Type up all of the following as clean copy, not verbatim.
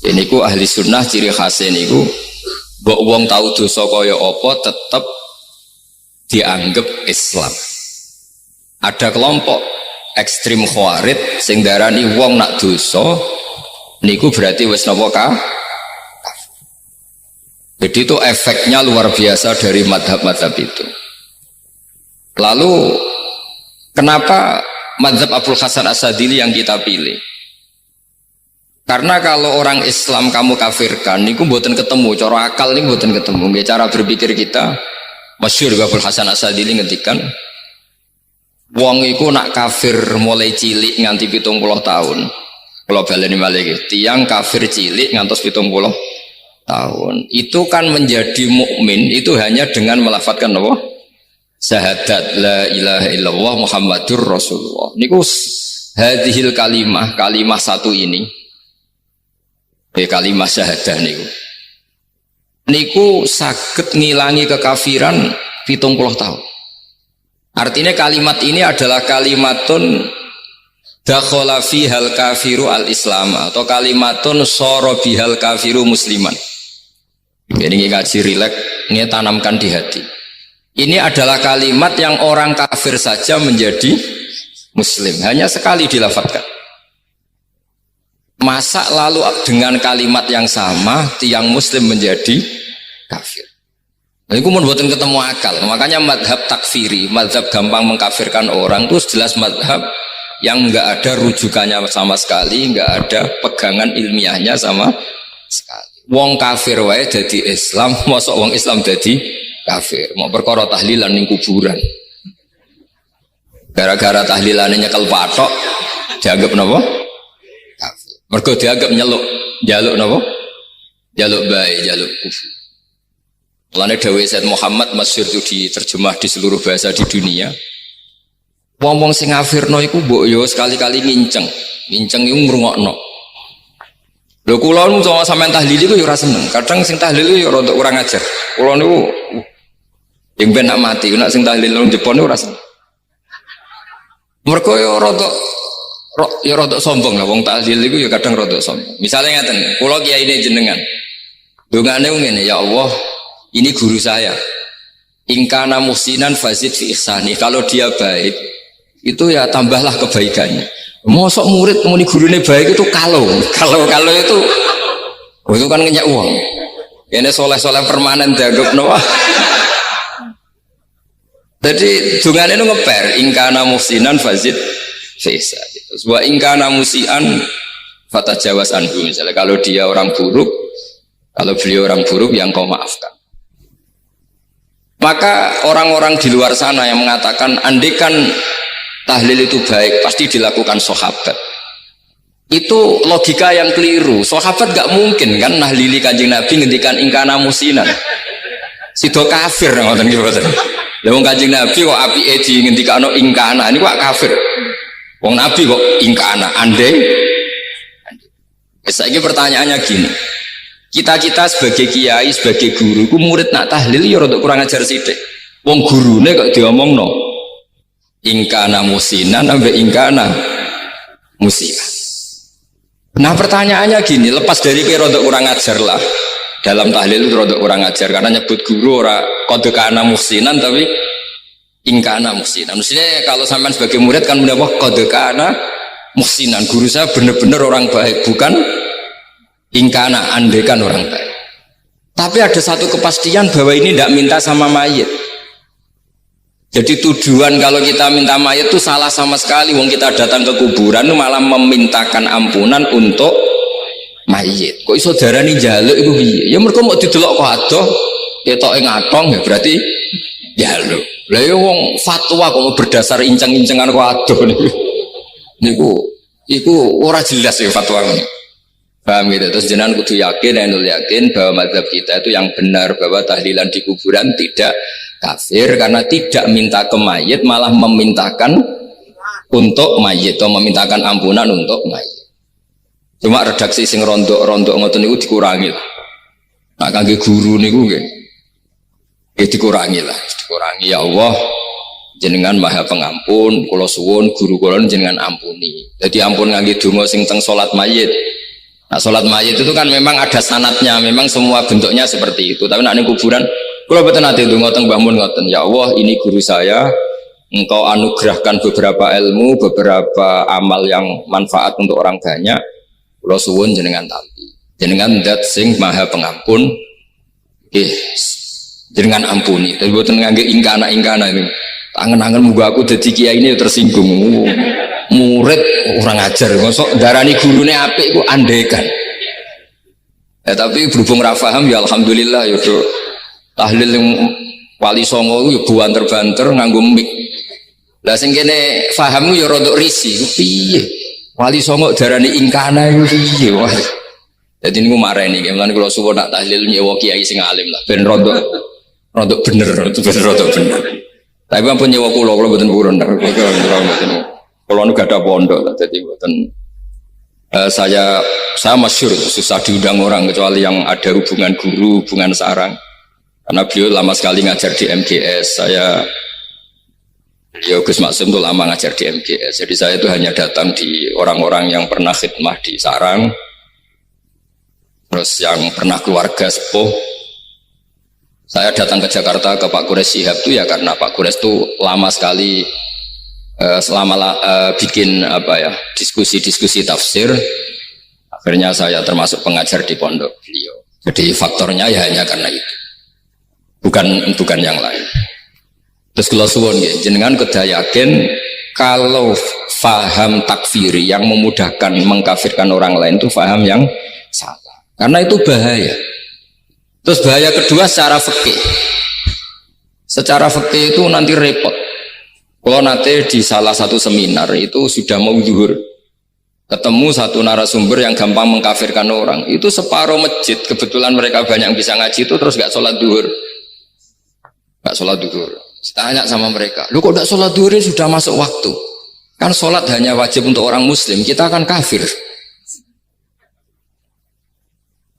Ini ku ahli sunnah ciri khasnya niku mbok wong tahu dosa kaya apa tetap dianggap Islam. Ada kelompok ekstrim khawarij sing darani wong nak dosa niku berarti wis napa kafir. Jadi itu efeknya luar biasa dari madhab-madhab itu. Lalu kenapa madhab Abul Hasan As-Sadili yang kita pilih? Karena kalau orang Islam kamu kafirkan, niku mboten ketemu, cara akal niku mboten ketemu. Nggih cara berpikir kita, masyhur Abul Hasan As-Sadili ngendikan, wong iku nak kafir mulai cilik nganti 70 tahun. Kalau baleni malih tiyang kafir cilik ngantos 70 tahun. Itu kan menjadi mukmin itu hanya dengan melafadzkan apa? Syahadat la ilaha illallah Muhammadur Rasulullah. Niku hadhil kalimah satu ini. Kalimah syahadah niku saged ngilangi kekafiran 70 tahun. Artinya kalimat ini adalah kalimatun dakhala fihal kafiru al-islam atau kalimatun sara bihal kafiru musliman. Ini ngaji rileks, ini tanamkan di hati. Ini adalah kalimat yang orang kafir saja menjadi muslim, hanya sekali dilafadzkan. Masa lalu dengan kalimat yang sama tiang muslim menjadi kafir. Nah, itu membuatkan ketemu akal. Makanya madhab takfiri, madhab gampang mengkafirkan orang itu jelas madhab yang enggak ada rujukannya sama sekali, enggak ada pegangan ilmiahnya sama sekali. Wong kafir wae jadi Islam, mosok wong Islam jadi kafir. Mau perkara tahlilan ning kuburan. Gara-gara tahlilannya nyekel patok dianggap napa? Kafir. Mergo dianggap jaluk napa? Jaluk bae, jaluk kufur. Mulane dawuh Said Muhammad masyhur itu diterjemah di seluruh bahasa di dunia. Wong-wong sing ngafirno iku mbok yo sekali-kali nginceng iku ngrungokno. Lho kula nu sampean tahlil iku yo ora seneng. Kadang sing tahlil yo rada kurang ajar. Kula niku yang ben nak mati, nak sing tahlil nang Jepang ora seneng. Mergo yo rada sombong lah wong tahlil iku yo kadang rada sombong. Misale ngaten, kula kiyaine jenengan. Dongane ngene, ya Allah, ini guru saya. Ingkana musinan fazid fi ihsani. Kalau dia baik, itu ya tambahlah kebaikannya. Mosok murid muni gurune baik itu kalau itu kan ngenyak uang. Ini soleh-soleh permanen dianggap noah. Jadi dungane itu ngeper ingkana musinan fazid fi ihsani. Wa ingkana musian fatajawas anhu. Misalnya kalau dia orang buruk, kalau beliau orang buruk yang kau maafkan. Maka orang-orang di luar sana yang mengatakan andekan tahlil itu baik pasti dilakukan sahabat, itu logika yang keliru. Sahabat gak mungkin kan nahlili Kanjeng Nabi ngendikan ingkana musinan sido kafir ngoten nggih mboten. Lah wong Kanjeng Nabi kok apike di ngendikano ingkana ini kok kafir. Wong Nabi kok ingkana andeng. Saiki pertanyaannya gini. Kita sebagai kiai, sebagai guru, ku murid nak tahlil ya rada kurang ajar sithik. Wong gurune kok diomongno ingkana musinan ambek ingkana musian. Nah pertanyaannya gini, lepas dari kira rada kurang ajar lah. Dalam tahlil itu rada kurang ajar karena nyebut guru ora kode kana musinan tapi ingkana musinan. Maksudnya kalau sampean sebagai murid kan mendapat kode kana musinan. Guru saya benar-benar orang baik, bukan ingkana andekan orang baik. Tapi ada satu kepastian bahwa ini tidak minta sama mayit. Jadi tujuan kalau kita minta mayit itu salah sama sekali. Wong kita datang ke kuburan malah memintakan ampunan untuk mayit. Kok iso darani njaluk iku piye? Ya mergo mau didelok kok adoh ketoke ngatong ya berarti njaluk. Lah ya wong fatwa kok berdasar inceng-incengan kok adoh niku iku ora jelas ya fatwa ini. Paham gitu? Terus jenengan kudu yakin, yakin bahwa mazhab kita itu yang benar, bahwa tahlilan di kuburan tidak kafir karena tidak minta ke mayit, malah memintakan untuk mayit atau memintakan ampunan untuk mayit. Cuma redaksi sing rontok ngoten niku dikurangi lah. Nah kangge guru niku nggih dikurangi lah, dikurangi. Ya Allah, jenengan Maha Pengampun, kula suwun guru kula jenengan ampuni. Jadi ampun ngangge donga sing teng salat mayit. Nah, sholat mayit itu kan memang ada sanatnya, memang semua bentuknya seperti itu. Tapi nak ning kuburan, kalau betul nanti itu ngotong bangun ngoten, ya Allah ini guru saya, engkau anugerahkan beberapa ilmu, beberapa amal yang manfaat untuk orang banyak. Kula suwun jenengan tampi, jenengan dat sing maha pengampun, jenengan ampuni. Tapi buatan ngangge ingkana ini. Angen-angen muga aku dadi kiai ini tersinggung. Murid orang ajar, masuk darani gurune apik iku andekan. Ya tapi berhubung ra paham ya alhamdulillah ya do. Tahlil yang Wali Songo ya buanter-banter nganggo mik. Lah sing kene paham ya rodok risi. Piye? Wali Songo darani ingkana iku piye wah. Dadi niku mareni mulane kula suwun nak tahlil nyewa kiai sing alim lah ben rodok bener, ben rodok bener. Tapi ampun nyewa kula mboten purun. Kalau nu gak ada pondok, jadi buatan saya masyhur susah diundang orang kecuali yang ada hubungan guru, hubungan sarang. Karena beliau lama sekali ngajar di MGS. Beliau Gus Maksum itu lama ngajar di MGS. Jadi saya itu hanya datang di orang-orang yang pernah khidmah di sarang, terus yang pernah keluarga sepuh. Saya datang ke Jakarta ke Pak Quraisy Shihab itu ya karena Pak Quraisy itu lama sekali bikin diskusi tafsir. Akhirnya saya termasuk pengajar di pondok beliau. Jadi faktornya ya hanya karena itu, bukan yang lain. Terus kalau suwun jenengan kedah yakin kalau faham takfiri yang memudahkan mengkafirkan orang lain itu faham yang salah, karena itu bahaya. Terus bahaya kedua secara fikih. Secara fikih itu nanti repot. Kalau nanti di salah satu seminar itu sudah mau zuhur, ketemu satu narasumber yang gampang mengkafirkan orang, itu separuh masjid, kebetulan mereka banyak yang bisa ngaji itu terus gak sholat zuhur. Tanya sama mereka, lu kok gak sholat zuhur sudah masuk waktu? Kan sholat hanya wajib untuk orang muslim, kita akan kafir.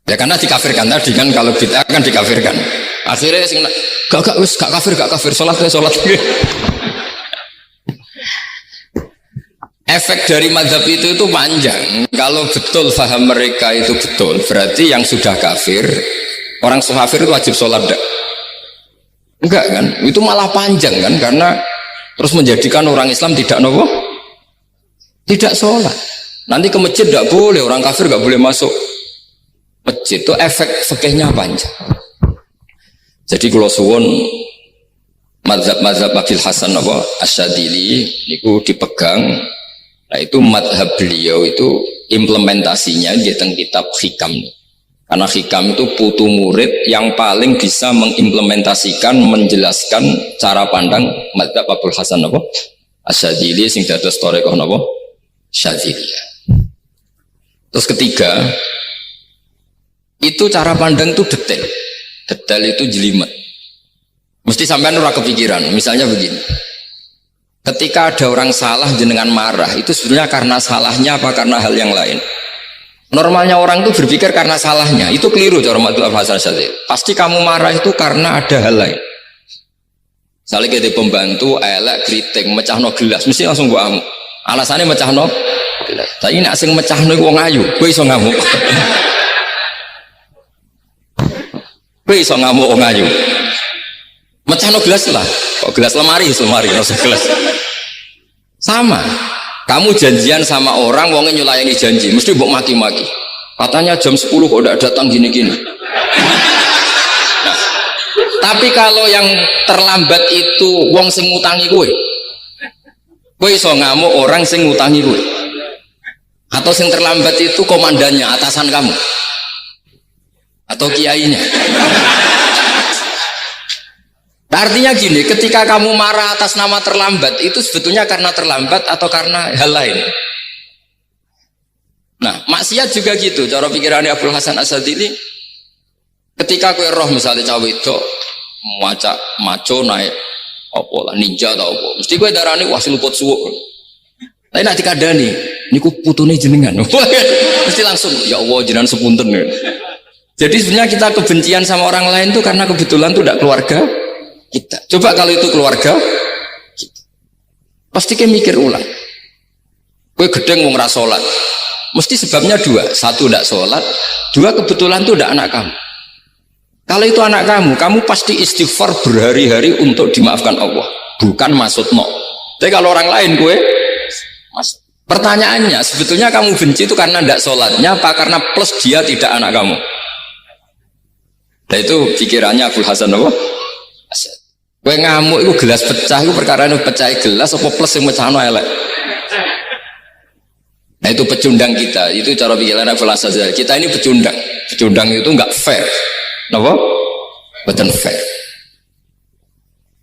Ya karena dikafirkan tadi kan, kalau kita akan dikafirkan. Akhirnya gak kafir, sholat. Efek dari mazhab itu panjang. Kalau betul faham mereka itu betul, berarti yang sudah kafir, orang kafir itu wajib sholat enggak kan? Itu malah panjang kan, karena terus menjadikan orang Islam tidak sholat. Nanti ke masjid tidak boleh, orang kafir nggak boleh masuk masjid. Itu efek fikihnya panjang. Jadi kalau suwon mazhab Abil Hasan Asyadili niku dipegang. Nah itu madhab beliau itu implementasinya di kitab Hikam nih. Karena Hikam itu putu murid yang paling bisa mengimplementasikan, menjelaskan cara pandang madhab Abul Hasan Asyadili sing dados thariqah Syadziliyah. Terus ketiga, itu cara pandang itu detail itu jelimet. Mesti sampean ora kepikiran. Misalnya begini. Ketika ada orang salah jenengan marah, itu sebenarnya karena salahnya apa karena hal yang lain? Normalnya orang itu berpikir karena salahnya, itu keliru cara Abul Hasan Asyadzili. Pasti kamu marah itu karena ada hal lain. Misalnya kita pembantu, elek, kritik, mecahno gelas, mesti langsung gua amuk. Alasannya mecahno gelas. Tapi nak sing mecahno iku wong ayu, kowe iso ngamuk. Kowe iso ngamuk wong ayu. Mecahno gelas lah. Kok gelas lemari, rasa gelas. Sama. Kamu janjian sama orang, wongnya nyulayani janji, mesti mbok maki-maki. Katanya jam 10 kok udah datang gini-gini. Nah, tapi kalau yang terlambat itu wong sing ngutangi kowe iso ngamuk orang sing ngutangi kowe. Atau sing terlambat itu komandannya, atasan kamu. Atau kiainya. Artinya gini, ketika kamu marah atas nama terlambat, itu sebetulnya karena terlambat atau karena hal lain. Nah, maksiat juga gitu. Cara pikirannya Abul Hasan Asyadzili, ketika kue roh misalnya cawe itu maco naik apa lah ninja atau apa, mesti kue darani wah seluput suwuk. Tapi nak dikadani, niku putune jenengan. Mesti langsung ya Allah jenengan sepunten. Jadi sebenarnya kita kebencian sama orang lain itu karena kebetulan itu tidak keluarga kita. Coba kalau itu keluarga kita, pasti kayak mikir ulang. Gue gedeng mau ngerasolat, Mesti sebabnya dua. Satu tidak sholat, dua kebetulan itu tidak anak kamu. Kalau itu anak kamu, kamu pasti istighfar berhari-hari untuk dimaafkan Allah. Bukan maksud no. Tapi kalau orang lain gue, pertanyaannya sebetulnya kamu benci itu karena tidak sholatnya, apa karena plus dia tidak anak kamu? Nah itu pikirannya Abul Hasan apa? Gue ngamuk itu gelas pecah, itu perkara itu pecah gelas apa plus yang pecah elek. Nah itu pecundang kita, itu cara pikiran Abul Hasan. Kita ini pecundang, pecundang itu nggak fair, kenapa? Betul fair.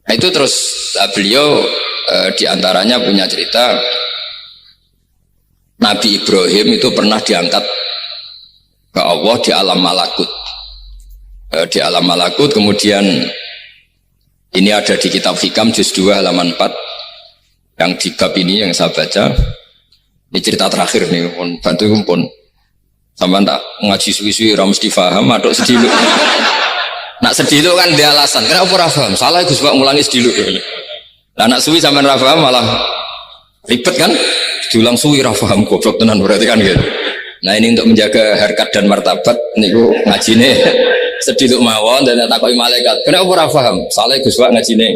Nah itu terus beliau diantaranya punya cerita Nabi Ibrahim itu pernah diangkat ke Allah di alam malakut. Di alam malakut kemudian ini ada di kitab Hikam juz 2 halaman 4 yang di bab ini yang saya baca. Ini cerita terakhir nih, pun bantu pun sampai tak ngaji suwi-suwi ora mesti paham aduk sediluk. Nak sediluk kan dia alasan, kenapa ora paham? Salah Gus Pak ngulangi sediluk. Lah nak suwi sampean ora paham malah ribet kan? Diulang suwi ora paham goblok tenan berarti kan gitu. Nah ini untuk menjaga harkat dan martabat niku ngajine sediluk mawon dan takoki malaikat. Kenapa ora paham? Salah Gus Pak ngajine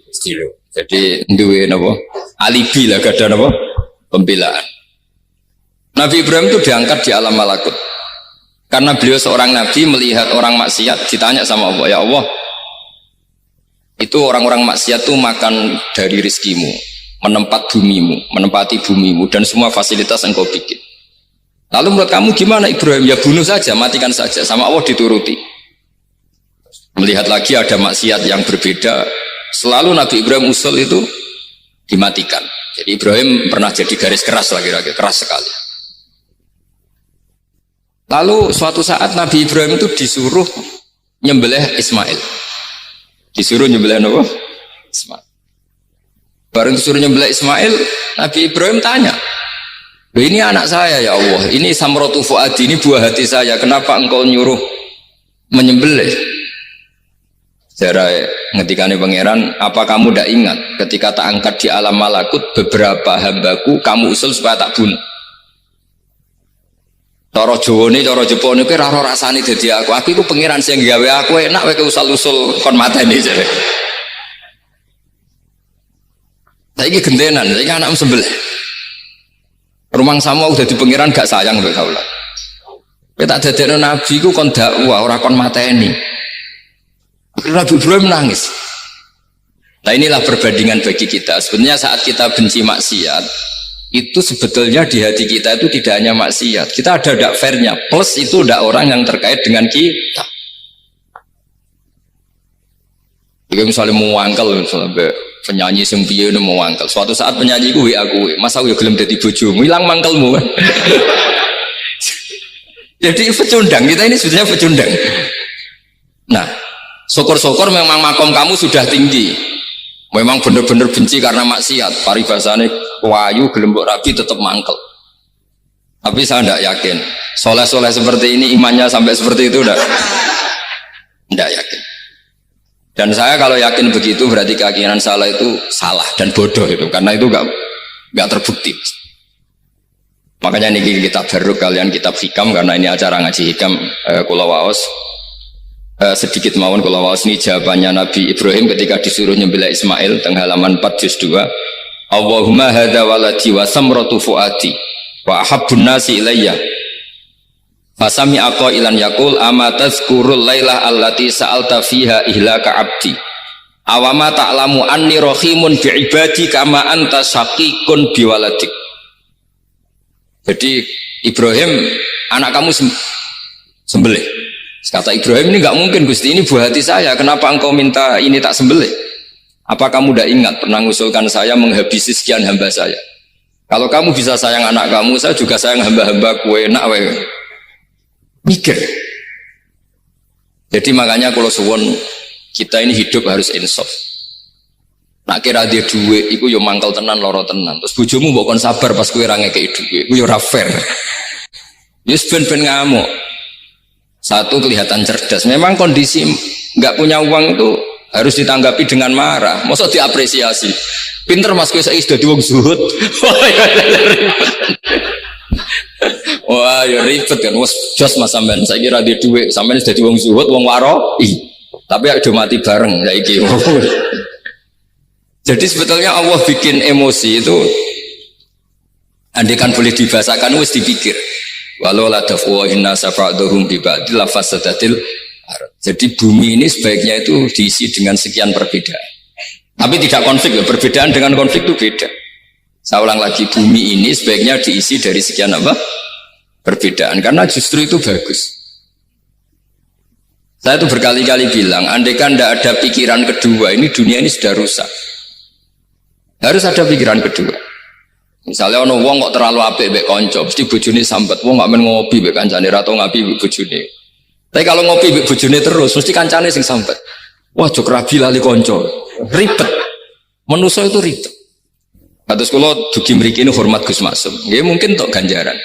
sediluk. Jadi duwe napa? Alibi lah gadah napa? Pembelaan. Nabi Ibrahim itu diangkat di alam malakut karena beliau seorang nabi melihat orang maksiat, ditanya sama Allah, ya Allah itu orang-orang maksiat itu makan dari rizkimu, menempati bumimu dan semua fasilitas engkau bikin. Lalu menurut kamu gimana Ibrahim? Ya bunuh saja, matikan saja. Sama Allah dituruti. Melihat lagi ada maksiat yang berbeda, selalu Nabi Ibrahim usul itu dimatikan. Jadi Ibrahim pernah jadi garis keras lagi, keras sekali. Lalu suatu saat Nabi Ibrahim itu disuruh nyembelih Ismail. Disuruh nyembelih apa? Ismail. Baru disuruh nyembelih Ismail, Nabi Ibrahim tanya, ini anak saya ya Allah, ini samrotu fuadi, ini buah hati saya, kenapa engkau nyuruh menyembelih? Jarai ngetikane pangeran, apa kamu tidak ingat ketika tak angkat di alam malakut beberapa hambaku kamu usul supaya tak bunuh? Cara Jawa ini, cara Jepang ini, raro rasani jadi aku itu pangeran sing gawe aku enak, wae usul-usul kon mateni jare. Saiki gentenan, saiki anak sembelih. Rumang sama udah di pangeran gak sayang mbek kaula. Kowe tak dadekno nabi ku kon dakwah ora kon mateni. Nabi Ibrahim nangis. Nah inilah perbandingan bagi kita. Sebenarnya saat kita benci maksiat, itu sebetulnya di hati kita itu tidak hanya maksiat. Kita ada tidak fairnya. Plus itu ada orang yang terkait dengan kita. Jika misalnya mau wangkel, misalnya penyanyi sing piye mau wangkel. Suatu saat penyanyi gue aku, masa gue gelem dadi bojomu, hilang mangkelmu kan. Jadi pecundang, kita ini sebetulnya pecundang. Nah, syukur-syukur memang makom kamu sudah tinggi. Memang benar-benar benci karena maksiat. Paribasane wayu gelem mbok rabi tetap mangkel. Tapi saya tidak yakin. Soleh-soleh seperti ini imannya sampai seperti itu tidak yakin. Dan saya kalau yakin begitu berarti keyakinan salah itu salah dan bodoh itu, karena itu nggak terbukti. Makanya ini kitab baru kalian kitab Hikam, karena ini acara ngaji Hikam kula waos. Sedikit mawon kula waos ini jawabannya Nabi Ibrahim ketika disuruh nyembelih Ismail teng halaman 4 juz 2. Allahumma hadza waladi wa samratu fuadi wa habbun nasi ilayya. Fasami aku ilan yakul amatazkurul laylah allati sa'alta fiha ihlaka abdi awama ta'lamu anni rohimun bi'ibadi kama anta syakikun biwaladik. Jadi Ibrahim anak kamu sembelih. Kata Ibrahim, ini nggak mungkin Gusti, ini buah hati saya, kenapa engkau minta ini tak sembelih? Apa kamu tidak ingat pernah mengusulkan saya menghabisi sekian hamba saya? Kalau kamu bisa sayang anak kamu, saya juga sayang hamba-hamba kue enak wae. Mikir. Jadi makanya kalau suwon kita ini hidup harus insaf. Nak kira dia duit, iku yo mangkel tenan, loro tenan. Terus bojomu mbok kon sabar pas kowe ra ngekeki duit, iku yo ora fair. Yes ben-ben ngamuk. Satu kelihatan cerdas. Memang kondisi nggak punya uang itu harus ditanggapi dengan marah. Masa diapresiasi. Pinter mas kowe saiki dadi wong zuhud. Wah, ya ribet kan. Wes jos Mas sampean. Saya kira dia duit, sampean dadi wong zuhud, wong waro. Tapi ada mati bareng saiki. Jadi sebetulnya Allah bikin emosi itu andaikan boleh dibahasakan wis dipikir. Walau la dafu inna safa'duhum bi ba'dil lafasadatil. Jadi bumi ini sebaiknya itu diisi dengan sekian perbedaan. Tapi tidak konflik ya, perbedaan dengan konflik itu beda. Saya ulang lagi, bumi ini sebaiknya diisi dari sekian apa? Perbedaan, karena justru itu bagus. Saya itu berkali-kali bilang, andaikan tidak ada pikiran kedua, ini dunia ini sudah rusak. Harus ada pikiran kedua. Misalnya ono wong kok terlalu apik mbek kanca, mesti bojone sambat, wong gak men ngopi mbek kancane ra tau ngapi mbek bojone. Tapi kalau ngopi mbek bojone terus, mesti kancane sing sambat. Wah, jok rabi lali kanca. Ribet. Manusa itu ribet. Kados kula dugi mriki ini hormat Gus Maksum. Nggih mungkin untuk ganjaran.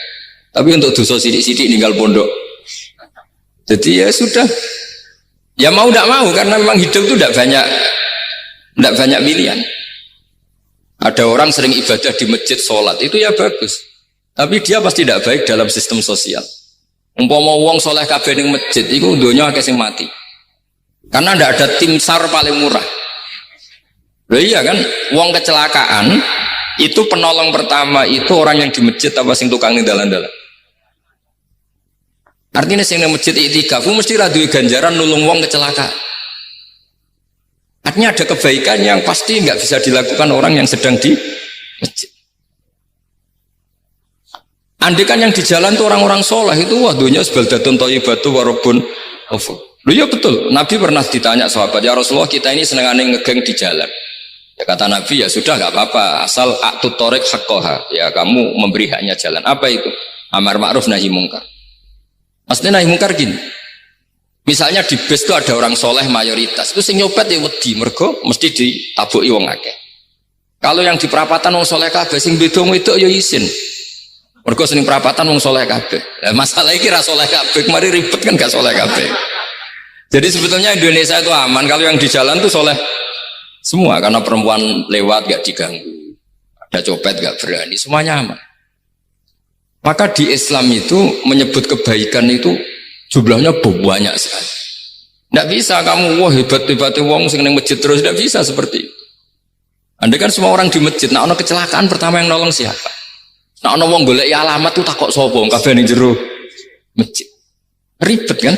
Tapi untuk dosa sidik-sidik ninggal pondok. Jadi ya sudah. Ya mau tidak mau karena memang hidup itu tidak banyak pilihan. Ada orang sering ibadah di masjid sholat itu ya bagus. Tapi dia pasti tidak baik dalam sistem sosial. Umpama wong soleh kabeh ning masjid itu donya akeh sing mati. Karena tidak ada tim SAR paling murah. Loh iya kan, wong kecelakaan itu penolong pertama itu orang yang di masjid apa sing tukang ning dalan-dalan. Artinya sing ning masjid iktikaf mesti ra duwe ganjaran nulung wong kecelakaan. Artinya ada kebaikan yang pasti nggak bisa dilakukan orang yang sedang di masjid. Andaikan yang di jalan itu orang-orang soleh itu wah dunia sebaldatun thayyibatu warabun ghafur. Loh ya betul, Nabi pernah ditanya sahabat, ya Rasulullah kita ini senengane ngegeng di jalan. Ya kata Nabi, ya sudah nggak apa-apa, asal a'tut thoriq haqqaha, ya kamu memberi haknya jalan. Apa itu? Amar ma'ruf nahi mungkar. Maksudnya nahi mungkar gini, misalnya di bus itu ada orang soleh mayoritas, itu sing nyopet ya wedi, mergo mesti ditabuki wong akeh. Kalau yang di perapatan wong soleh kabeh, sing beda itu ya isin. Mergo sing perapatan wong soleh kabeh. Nah, masalah iki ra soleh kabeh, kemari ribet kan gak soleh kabeh. Jadi sebetulnya Indonesia itu aman kalau yang di jalan itu soleh semua, karena perempuan lewat gak diganggu, ada copet gak berani, semuanya aman. Maka di Islam itu menyebut kebaikan itu jumlahnya banyak sekali. Tidak bisa kamu wah hebat-hebatnya wong sing ning masjid terus, tidak bisa seperti itu. Andai kan semua orang di masjid, nah ono kecelakaan pertama yang nolong siapa? Nah ono wong golek alamat tuh takok sapa kabeh ning jero masjid. Ribet kan?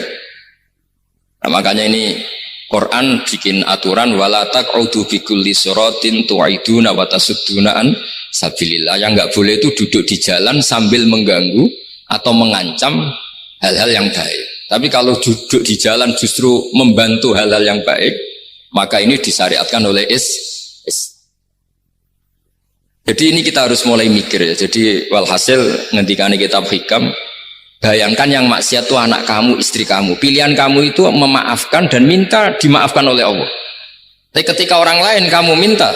Nah, makanya ini Quran bikin aturan wala taq'udu bi kulli siratin tu'iduna wa tasudduna an sabilillah. Yang enggak boleh itu duduk di jalan sambil mengganggu atau mengancam hal-hal yang baik. Tapi kalau duduk di jalan justru membantu hal-hal yang baik, maka ini disyariatkan oleh Jadi ini kita harus mulai mikir ya. Jadi walhasil ngendikane kitab hikam, bayangkan yang maksiat itu anak kamu, istri kamu. Pilihan kamu itu memaafkan dan minta dimaafkan oleh Allah. Tapi ketika orang lain kamu minta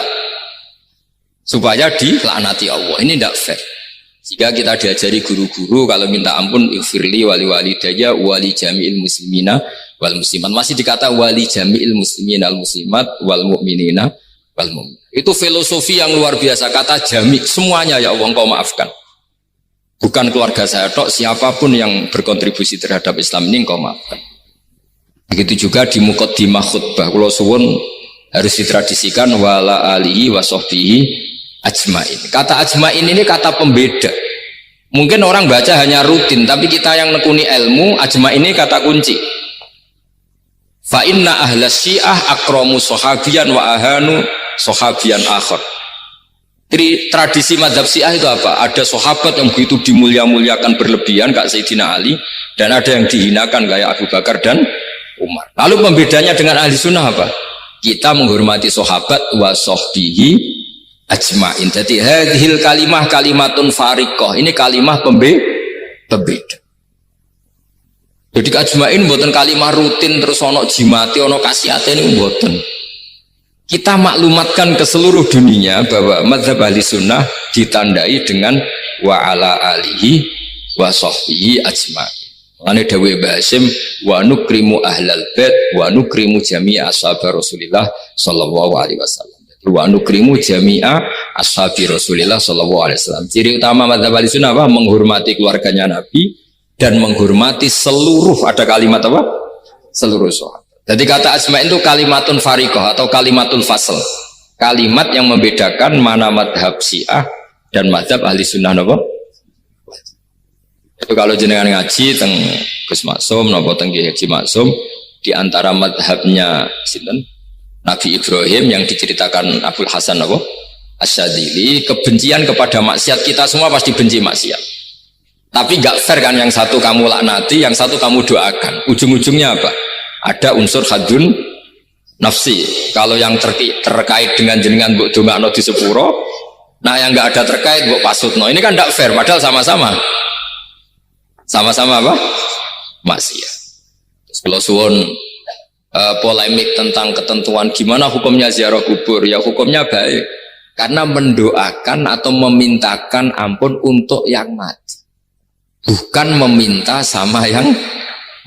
supaya dilaknati Allah, ini tidak fair. Jika kita diajari guru-guru kalau minta ampun ighfirli wali walidayya wali jami'il muslimina wal muslimat. Masih dikata wali jami'il muslimina al muslimat wal mu'minina wal mu'min. Itu filosofi yang luar biasa, kata jami' semuanya ya Allah engkau maafkan. Bukan keluarga saya tok, siapapun yang berkontribusi terhadap Islam ini engkau maafkan. Begitu juga di muqaddimah khutbah kula suwun harus ditradisikan wala alihi wa sahbihi ajmain. Kata ajmain ini kata pembeda. Mungkin orang baca hanya rutin, tapi kita yang nekuni ilmu, ajmain ini kata kunci. Fa inna ahlas syiah akramu sahabiyan wa ahanu sahabiyan akhar. Tradisi mazhab Syiah itu apa? Ada sahabat yang begitu dimulia-muliakan berlebihan kayak Sayyidina Ali, dan ada yang dihinakan kayak Abu Bakar dan Umar. Lalu pembedanya dengan ahli sunnah apa? Kita menghormati sahabat wa sahbihi ajmain. Jadi hadhil kalimah kalimatun fariqah. Ini kalimah pembeda. Jadi ajmain buatan kalimah rutin terus ono jimati ono kasiate ini buatan. Kita maklumatkan ke seluruh dunia bahwa mazhab ahli sunnah ditandai dengan wa ala alihi wa sahbihi ajmain. Lane dawe Basim wa nukrimu ahlal bait wa nukrimu jami'a ashab Rasulillah sallallahu alaihi wasallam. Wa nukrimu jami'a ashabi Rasulillah sallallahu alaihi wasallam. Ciri utama mazhab Ahlussunnah apa? Menghormati keluarganya Nabi dan menghormati seluruh, ada kalimat apa? Seluruh sahabat. Jadi kata asma itu kalimatun fariqah atau kalimatul fasl. Kalimat yang membedakan mana madhab Syiah dan madhab Ahlussunnah apa? Itu kalau jenengan ngaji teng Gus Maksum napa teng Kiai Haji Maksum, di antara madhabnya sinten Nabi Ibrahim yang diceritakan Abdul Hasan apa? Asyadzili, kebencian kepada maksiat, kita semua pasti benci maksiat. Tapi gak fair kan, yang satu kamu laknati, yang satu kamu doakan. Ujung-ujungnya apa? Ada unsur hadun nafsi. Kalau yang terkait dengan jenengan mbok dongakno di sepuro, nah yang gak ada terkait mbok pasutno. Ini kan gak fair, padahal sama-sama apa? Maksiat. Terus kalau suwun polemik tentang ketentuan gimana hukumnya ziarah kubur, ya hukumnya baik karena mendoakan atau memintakan ampun untuk yang mati, bukan meminta sama yang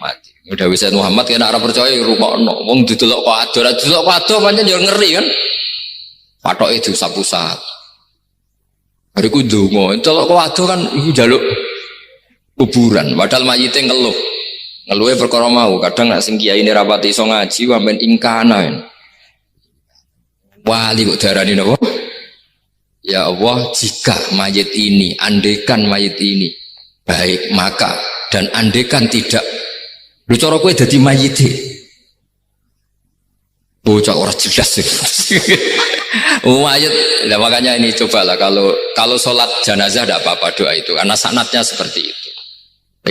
mati. Udah bisa Muhammad kena arah percaya rukokno wong didelok kok ado pancen yo ngeri kan, patoke diusap-usap bariku ndonga delok kok ado kan iku njaluk kuburan, padahal mayite ngeluhe perkara mau. Kadang nek sing kiai ini rapati iso ngaji sampean ingkana. Wali kok darani napa? Ya Allah, jika mayit ini, andekan mayit ini baik, maka dan andekan tidak. Lu cara kowe dadi mayite. Bocah ora jelas. Mayit. Nah, makanya ini cobalah kalau salat jenazah tidak apa-apa doa itu karena sanatnya seperti itu.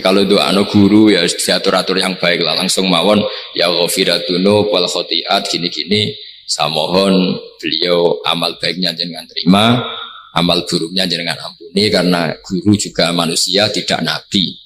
Kalau doa guru ya diatur-atur yang baik lah, langsung mawon ya ghafiratunu wal khotiat gini-gini, saya mohon beliau amal baiknya jangan terima, amal buruknya jangan ampuni, karena guru juga manusia tidak nabi.